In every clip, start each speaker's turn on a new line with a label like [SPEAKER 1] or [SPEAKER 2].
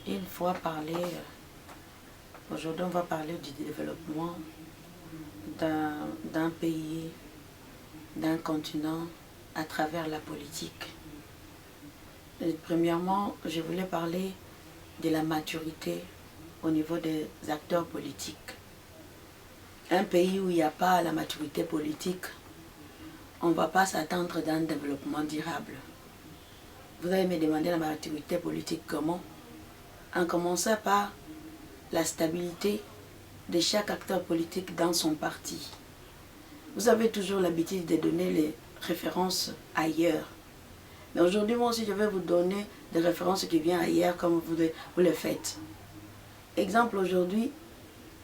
[SPEAKER 1] Une fois parlé, aujourd'hui on va parler du développement d'un pays, d'un continent à travers la politique. Et premièrement, je voulais parler de la maturité au niveau des acteurs politiques. Un pays où il n'y a pas la maturité politique, on ne va pas s'attendre d'un développement durable. Vous allez me demander la maturité politique comment? En commençant par la stabilité de chaque acteur politique dans son parti. Vous avez toujours l'habitude de donner les références ailleurs. Mais aujourd'hui, moi aussi, je vais vous donner des références qui viennent ailleurs comme vous le faites. Exemple aujourd'hui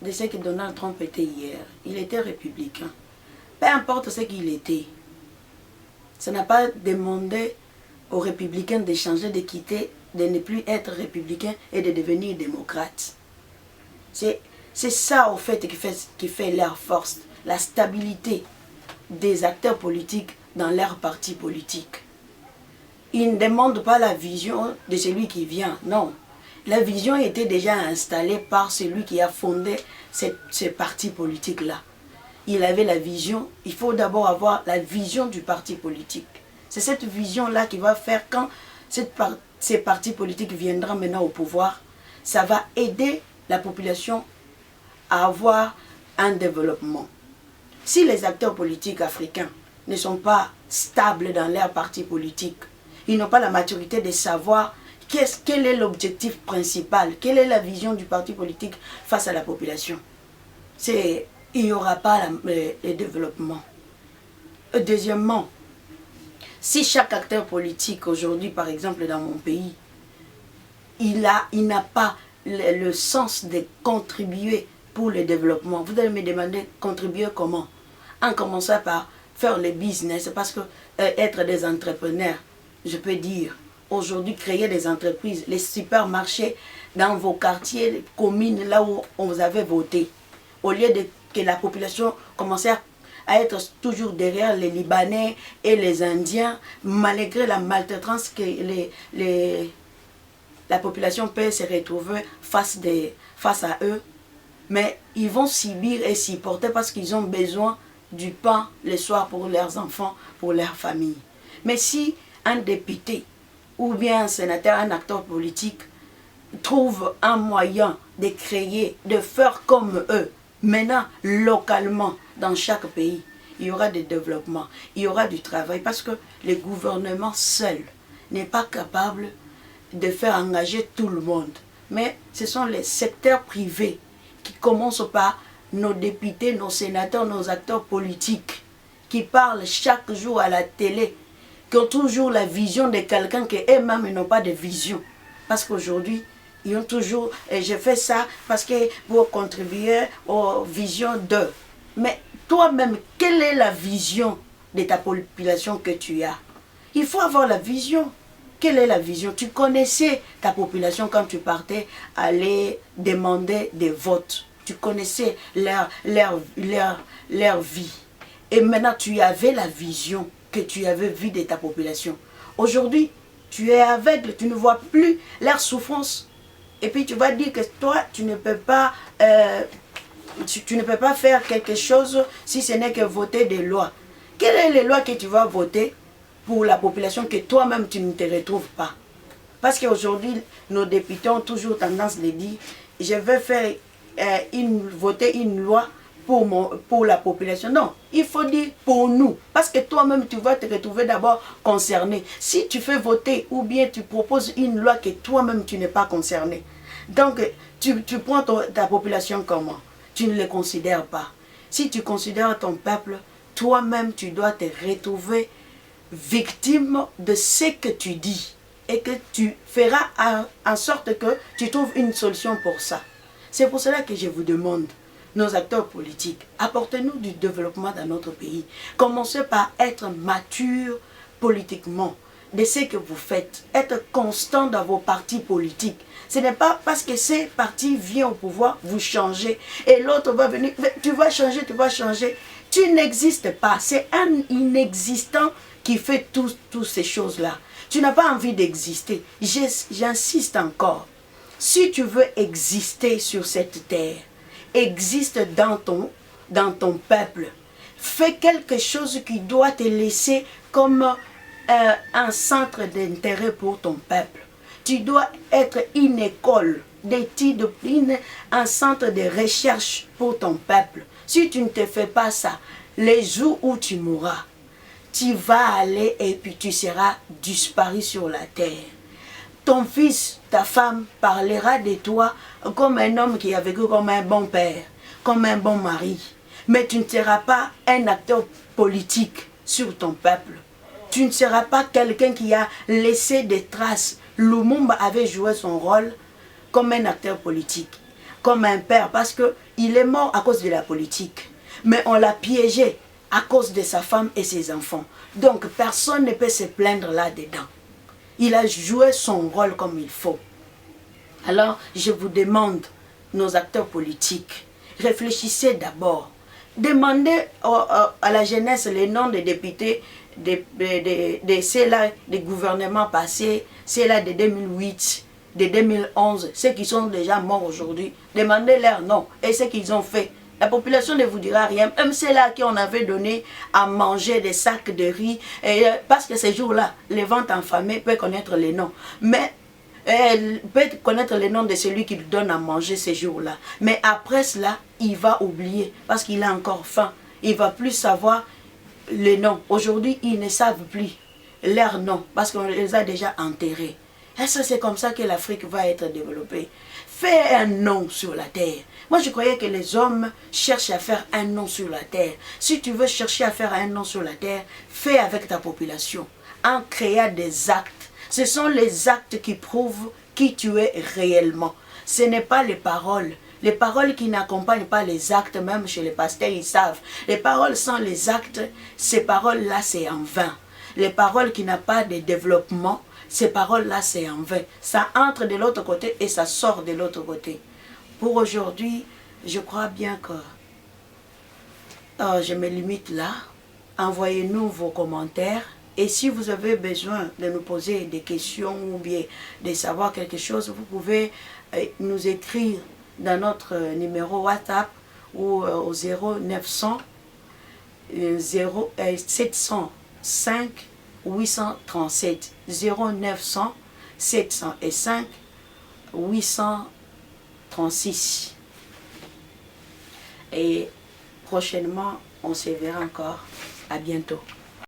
[SPEAKER 1] de ce que Donald Trump était hier. Il était républicain. Peu importe ce qu'il était. Ça n'a pas demandé aux républicains de changer, de quitter, de ne plus être républicain et de devenir démocrate. C'est ça, au fait, qui fait leur force, la stabilité des acteurs politiques dans leur parti politique. Ils ne demandent pas la vision de celui qui vient, non. La vision était déjà installée par celui qui a fondé ce parti politique-là. Il avait la vision, il faut d'abord avoir la vision du parti politique. C'est cette vision-là qui va faire quand ces partis politiques viendront maintenant au pouvoir, ça va aider la population à avoir un développement. Si les acteurs politiques africains ne sont pas stables dans leur parti politique, ils n'ont pas la maturité de savoir quel est l'objectif principal, quelle est la vision du parti politique face à la population. Il n'y aura pas le développement. Deuxièmement, si chaque acteur politique aujourd'hui, par exemple dans mon pays, il n'a pas le sens de contribuer pour le développement, vous allez me demander contribuer comment? En commençant par faire le business, parce que être des entrepreneurs, je peux dire, aujourd'hui créer des entreprises, les supermarchés dans vos quartiers, communes, là où vous avez voté, au lieu que la population commence à être toujours derrière les Libanais et les Indiens, malgré la maltraitance que la population peut se retrouver face à eux, mais ils vont subir et supporter parce qu'ils ont besoin du pain le soir pour leurs enfants, pour leur famille. Mais si un député ou bien un sénateur, un acteur politique trouve un moyen de créer, de faire comme eux, maintenant localement dans chaque pays, il y aura des développements, il y aura du travail parce que le gouvernement seul n'est pas capable de faire engager tout le monde. Mais ce sont les secteurs privés qui commencent par nos députés, nos sénateurs, nos acteurs politiques qui parlent chaque jour à la télé, qui ont toujours la vision de quelqu'un qui eux-mêmes n'ont pas de vision. Parce qu'aujourd'hui, ils ont toujours, je fais ça parce que pour contribuer aux visions d'eux. Mais toi-même, quelle est la vision de ta population que tu as? Il faut avoir la vision. Quelle est la vision? Tu connaissais ta population quand tu partais aller demander des votes. Tu connaissais leur vie. Et maintenant, tu avais la vision que tu avais vue de ta population. Aujourd'hui, tu es aveugle, tu ne vois plus leur souffrance. Et puis tu vas dire que toi, tu ne peux pas faire quelque chose si ce n'est que voter des lois. Quelles sont les lois que tu vas voter pour la population que toi-même tu ne te retrouves pas? Parce qu'aujourd'hui, nos députés ont toujours tendance à dire, je vais faire voter une loi pour la population. Non, il faut dire pour nous. Parce que toi-même, tu vas te retrouver d'abord concerné. Si tu fais voter ou bien tu proposes une loi que toi-même, tu n'es pas concerné. Donc, tu prends ta population comment? Tu ne les considères pas. Si tu considères ton peuple, toi-même, tu dois te retrouver victime de ce que tu dis. Et que tu feras en sorte que tu trouves une solution pour ça. C'est pour cela que je vous demande, nos acteurs politiques, apportez-nous du développement dans notre pays. Commencez par être mature politiquement de ce que vous faites. Être constant dans vos partis politiques. Ce n'est pas parce que ces partis viennent au pouvoir, vous changez. Et l'autre va venir, tu vas changer, tu vas changer. Tu n'existes pas. C'est un inexistant qui fait toutes ces choses-là. Tu n'as pas envie d'exister. J'insiste encore. Si tu veux exister sur cette terre, existe dans ton peuple. Fais quelque chose qui doit te laisser comme un centre d'intérêt pour ton peuple. Tu dois être une école d'études, un centre de recherche pour ton peuple. Si tu ne te fais pas ça, les jours où tu mourras, tu vas aller et puis tu seras disparu sur la terre. Ton fils, ta femme parlera de toi comme un homme qui a vécu comme un bon père, comme un bon mari. Mais tu ne seras pas un acteur politique sur ton peuple. Tu ne seras pas quelqu'un qui a laissé des traces. Lumumba avait joué son rôle comme un acteur politique, comme un père, parce qu'il est mort à cause de la politique. Mais on l'a piégé à cause de sa femme et ses enfants. Donc personne ne peut se plaindre là-dedans. Il a joué son rôle comme il faut. Alors je vous demande, nos acteurs politiques, réfléchissez d'abord. Demandez à la jeunesse les noms des députés de ceux-là des gouvernements passés, ceux-là de 2008, de 2011, ceux qui sont déjà morts aujourd'hui. Demandez leurs noms et ce qu'ils ont fait. La population ne vous dira rien. Même ceux-là à qui on avait donné à manger des sacs de riz. Parce que ces jours-là, les ventes enflammées peuvent connaître les noms. Mais elle peut connaître le nom de celui qui lui donne à manger ces jours-là. Mais après cela, il va oublier parce qu'il a encore faim. Il ne va plus savoir les noms. Aujourd'hui, ils ne savent plus leurs noms parce qu'on les a déjà enterrés. Est-ce que c'est comme ça que l'Afrique va être développée? Fais un nom sur la terre. Moi, je croyais que les hommes cherchent à faire un nom sur la terre. Si tu veux chercher à faire un nom sur la terre, fais avec ta population en créant des actes. Ce sont les actes qui prouvent qui tu es réellement. Ce n'est pas les paroles. Les paroles qui n'accompagnent pas les actes, même chez les pasteurs, ils savent. Les paroles sans les actes, ces paroles-là, c'est en vain. Les paroles qui n'ont pas de développement, ces paroles-là, c'est en vain. Ça entre de l'autre côté et ça sort de l'autre côté. Pour aujourd'hui, je crois bien que je me limite là. Envoyez-nous vos commentaires. Et si vous avez besoin de nous poser des questions ou bien de savoir quelque chose, vous pouvez nous écrire dans notre numéro WhatsApp ou au 0900 705 837 0900 705 836. Et prochainement, on se verra encore. À bientôt.